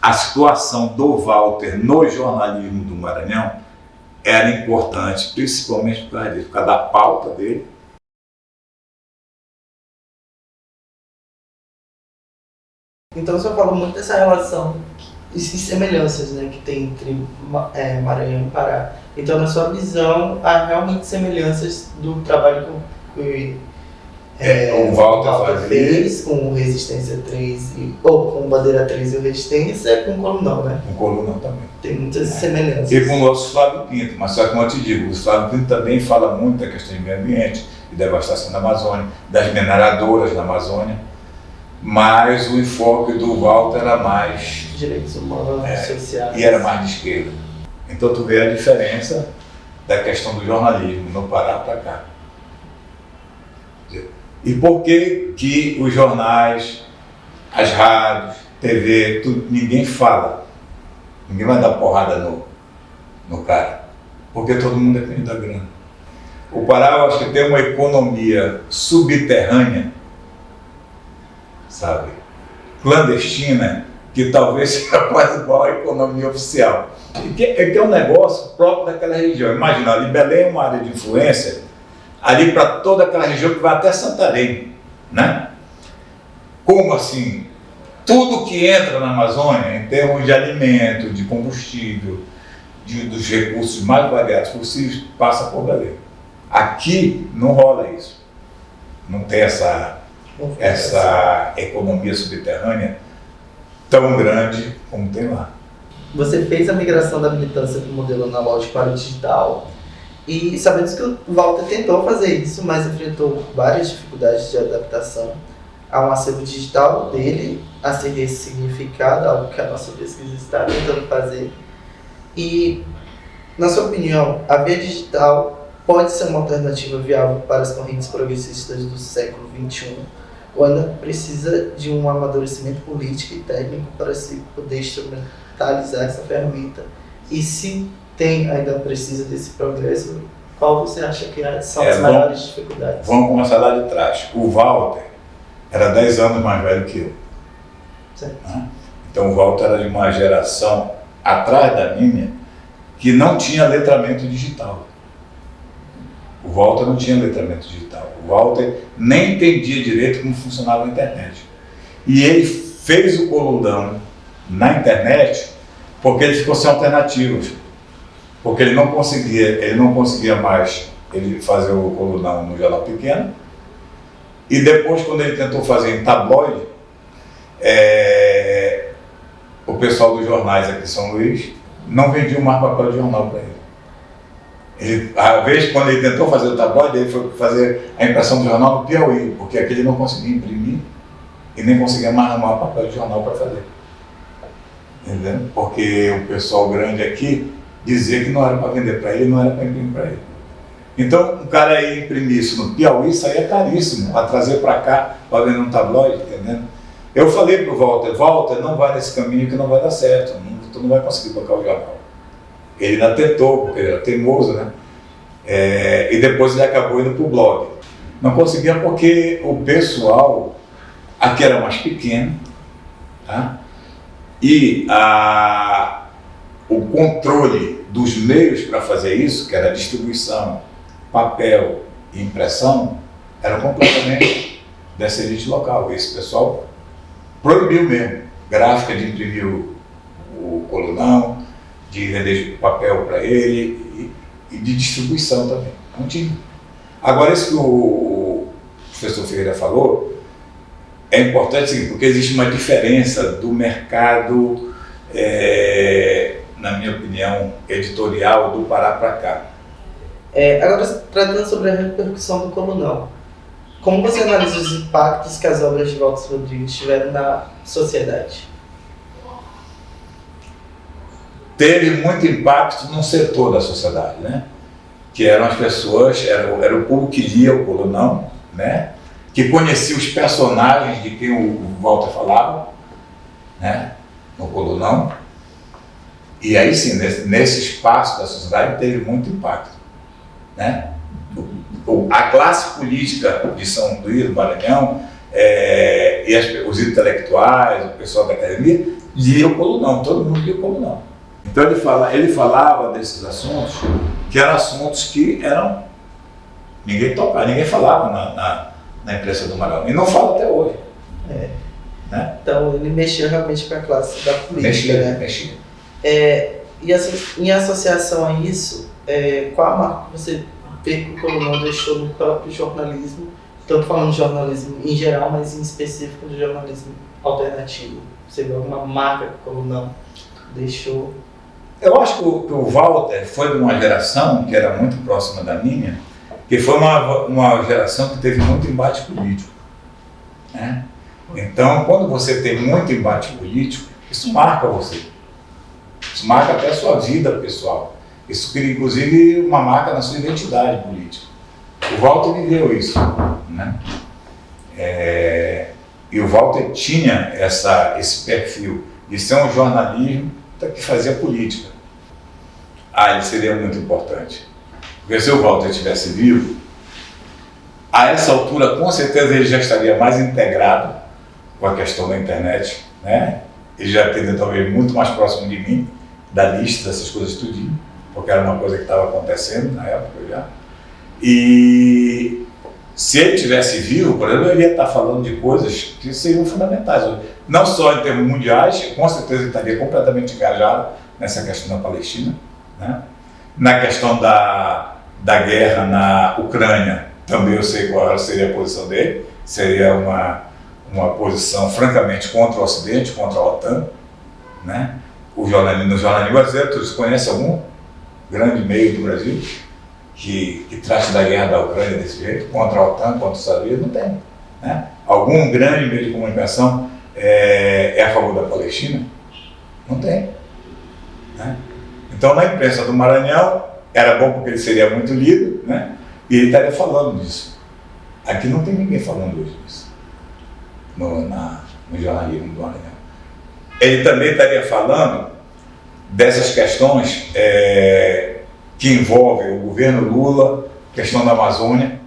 a situação do Walter no jornalismo do Maranhão era importante, principalmente por causa disso, por causa da pauta dele. Então o senhor falou muito dessa relação e semelhanças, né, que tem entre Maranhão e Pará. Então, na sua visão, há realmente semelhanças do trabalho que o Walter fez com Resistência 3, ou com Bandeira 3 e o Resistência, com o Colunão, né? Com o Colunão também. Tem muitas semelhanças. E com o nosso Flávio Pinto, mas só que, como eu te digo, o Flávio Pinto também fala muito da questão do meio ambiente, de devastação da Amazônia, das mineradoras da Amazônia, mas o enfoque do Walter era mais direitos humanos, sociais. E era mais de esquerda. Então tu vê a diferença da questão do jornalismo no Pará para cá. E por que que os jornais, as rádios, TV, tudo, ninguém fala? Ninguém vai dar porrada no cara. Porque todo mundo depende da grana. O Pará, eu acho que tem uma economia subterrânea, sabe, clandestina, que talvez seja quase igual à economia oficial. Que é um negócio próprio daquela região. Imagina, ali Belém é uma área de influência, ali para toda aquela região que vai até Santarém, né? Como assim? Tudo que entra na Amazônia, em termos de alimento, de combustível, dos recursos mais variados possíveis, passa por Belém. Aqui não rola isso. Não tem essa economia subterrânea tão grande como tem lá. Você fez a migração da militância do modelo analógico para o digital e sabemos que o Walter tentou fazer isso, mas enfrentou várias dificuldades de adaptação a um acervo digital dele a ser ressignificado, algo que a nossa pesquisa está tentando fazer. E, na sua opinião, a via digital pode ser uma alternativa viável para as correntes progressistas do século XXI? Ou ainda precisa de um amadurecimento político e técnico para se poder instrumentalizar essa ferramenta? E se ainda precisa desse progresso, qual você acha que são as maiores dificuldades? Vamos começar lá de trás. O Walter era 10 anos mais velho que eu. Certo. Então o Walter era de uma geração atrás da minha que não tinha letramento digital. O Walter não tinha letramento digital. O Walter nem entendia direito como funcionava a internet. E ele fez o Colunão na internet porque ele ficou sem alternativas. Porque ele não conseguia mais fazer o Colunão no jornal pequeno. E depois, quando ele tentou fazer em tabloide, o pessoal dos jornais aqui em São Luís não vendia mais papel de jornal para ele. A vez quando ele tentou fazer o tabloide, ele foi fazer a impressão do jornal no Piauí, porque aqui ele não conseguia imprimir e nem conseguia mais arrumar papel de jornal para fazer. Entendeu? Porque o pessoal grande aqui dizia que não era para vender para ele, não era para imprimir para ele. Então, o cara ia imprimir isso no Piauí, saía caríssimo, a trazer para cá, para vender um tabloide, entendeu? Eu falei para o Walter, não vai nesse caminho que não vai dar certo, tu não vai conseguir colocar o jornal. Ele ainda tentou, porque ele era teimoso, né? E depois ele acabou indo para o blog. Não conseguia porque o pessoal aqui era mais pequeno, tá? E o controle dos meios para fazer isso, que era distribuição, papel e impressão, era completamente dessa elite local. Esse pessoal proibiu mesmo, gráfica de imprimir o Colunão, de vender papel para ele e de distribuição também. Não tinha. Agora, isso que o professor Ferreira falou é importante, sim, porque existe uma diferença do mercado, na minha opinião, editorial do Pará para cá. Agora, tratando sobre a repercussão do Colunão, como você analisa os impactos que as obras de Walter Rodrigues tiveram na sociedade? Teve muito impacto num setor da sociedade, né? Que eram as pessoas, era o público que lia o Colunão, né? Que conhecia os personagens de quem o Walter falava, né? No Colunão. E aí sim, nesse espaço da sociedade teve muito impacto, né? A classe política de São Luís, do Maranhão, e os intelectuais, o pessoal da academia, lia o Colunão, todo mundo lia o Colunão. Então ele falava desses assuntos, que eram assuntos que ninguém tocava, ninguém falava na imprensa do Maranhão. E não fala até hoje. Né? Então ele mexeu realmente com a classe da política. Mexia. E assim, em associação a isso, qual a marca que você vê que o Colunão deixou no próprio jornalismo? Estou falando de jornalismo em geral, mas em específico do jornalismo alternativo. Você vê alguma marca que o Colunão deixou? Eu acho que o Walter foi de uma geração que era muito próxima da minha, que foi uma geração que teve muito embate político. Né? Então, quando você tem muito embate político, isso marca você. Isso marca até a sua vida pessoal. Isso cria, inclusive, uma marca na sua identidade política. O Walter viveu isso. Né? E o Walter tinha esse perfil de ser um jornalismo que fazia política. Ele seria muito importante. Porque se o Walter estivesse vivo, a essa altura, com certeza, ele já estaria mais integrado com a questão da internet, né? Ele já teria talvez muito mais próximo de mim, da lista, dessas coisas tudinho, porque era uma coisa que estava acontecendo na época já. E se ele estivesse vivo, por exemplo, ele ia estar falando de coisas que seriam fundamentais. Não só em termos mundiais, com certeza ele estaria completamente engajado nessa questão da Palestina, né? Na questão da guerra na Ucrânia, também eu sei qual seria a posição dele. Seria uma posição francamente contra o Ocidente, contra a OTAN, né? No jornalismo brasileiro, você conhece algum grande meio do Brasil que trate da guerra da Ucrânia desse jeito, contra a OTAN, contra os Estados Unidos? Não tem. Né? Algum grande meio de comunicação é a favor da Palestina? Não tem. Né? Então, na imprensa do Maranhão, era bom porque ele seria muito lido, né? E ele estaria falando disso. Aqui não tem ninguém falando hoje disso, no jornalismo do Maranhão. Ele também estaria falando dessas questões que envolvem o governo Lula, questão da Amazônia,